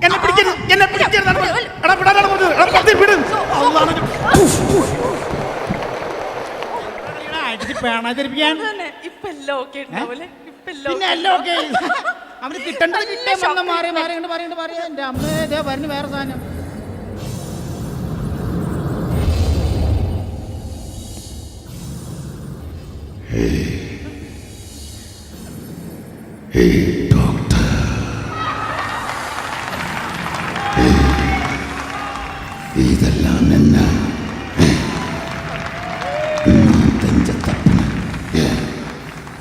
എന്നെ പിടിക്കരുത്, എന്നെ പിടിക്കരുത്. എടാ വിടാനാണ് പറഞ്ഞത്. എടാ പത്തി വിട്. പിന്നെ എല്ലാം ഓക്കെ. അവന് കിട്ടേണ്ടത് കിട്ടേ. മാറി മാറി പറയാ. എന്റെ അമ്മ ഇതേ വരുന്നു വേറെ സാധനം. ഇതെല്ലാം എന്നെ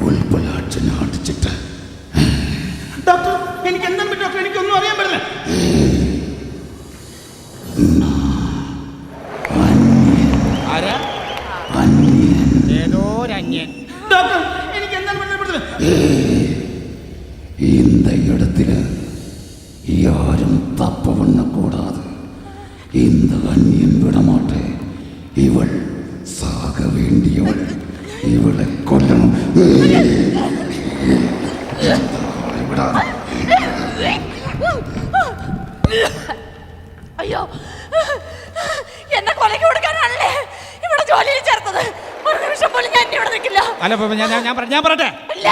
ഉൾപ്പലാക്ഷനെ അടിച്ചിട്ട്. ഡോക്ടർ എനിക്ക് എന്താ ഡോക്ടർ? എനിക്കൊന്നും അറിയാൻ പറ്റില്ല. ഏതോ അന്യൻ. ഡോക്ടർ എനിക്ക് എന്താ പറ്റില്ല. இந்த இடத்துல யாரும் தப்பு பண்ணக்கூடாது. இந்த அந்நியன் விடமாட்டே. இவள் சாக வேண்டியவள். இவளை கொல்லணும். അയ്യോ, എന്നെ കൊലയ്ക്ക് കൊടുക്കാനാണല്ലേ ഇവിടെ ജോലിയിൽ ചേർത്തത്. ഒരു നിമിഷം പോലും ഞാൻ ഇവിടെ നിൽക്കില്ല. അല്ല ഞാൻ പറയട്ടെ. ഇല്ല,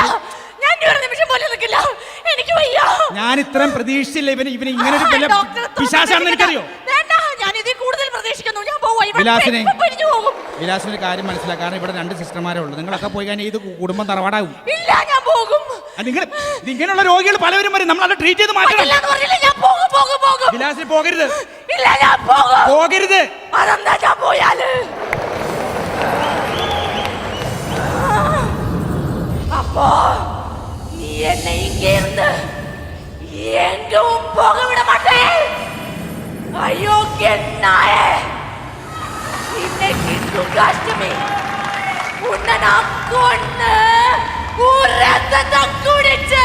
ഞാൻ ഒരു നിമിഷം പോലും നിൽക്കില്ല. എനിക്ക് വയ്യ. ഞാൻ ഇത്രയും പ്രതീക്ഷിച്ചില്ല ഇവന് ഇങ്ങനെ ഒരു പിശാചാണെന്ന് എനിക്കറിയോ. വേണ്ട, ഞാൻ ഇതിൽ കൂടുതൽ പ്രതീക്ഷിക്കുന്നു. ഞാൻ പോവാ. വിലാസിന് കാര്യം മനസ്സിലാക്കാൻ ഇവിടെ 2 സിസ്റ്റർമാരേ ഉള്ളൂ. നിങ്ങളൊക്കെ പോയി കഴിഞ്ഞാൽ ഇത് കുടുംബം തറവാടാകും. ഇല്ല, ഞാൻ പോകും. ഇങ്ങനെയുള്ള രോഗികൾ പലവരും വരും. നമ്മൾ അത് ട്രീറ്റ് ചെയ്ത് മാറ്റണം. വിലാസിന് പോകരുത്. ഇല്ല, ഞാൻ പോകും. പോകരുത്. അതെന്താ ഞാൻ പോയാല്? அப்போ நீ என்னை இங்கே இருந்து எங்கும் போக விட மாட்டேன். அயோக்கிய நாயே, இன்னைக்கு துர்காஷ்டமி. உன்னை நான் கொன்னு உன் ரத்தத்தை குடிச்சு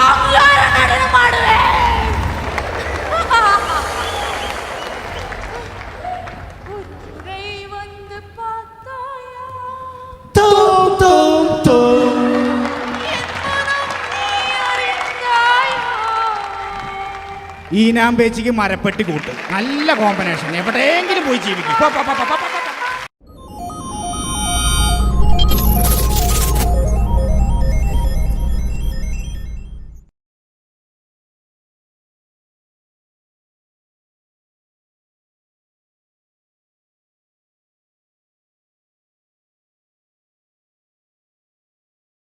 அங்கார நடனம் ஆடுவேன். வந்து பார்த்தாயா? ഈനാമ്പേച്ചിക്ക് മരപ്പെട്ടി കൂട്ട്. നല്ല കോമ്പിനേഷൻ. എവിടെയെങ്കിലും പോയി ജീവിക്കും.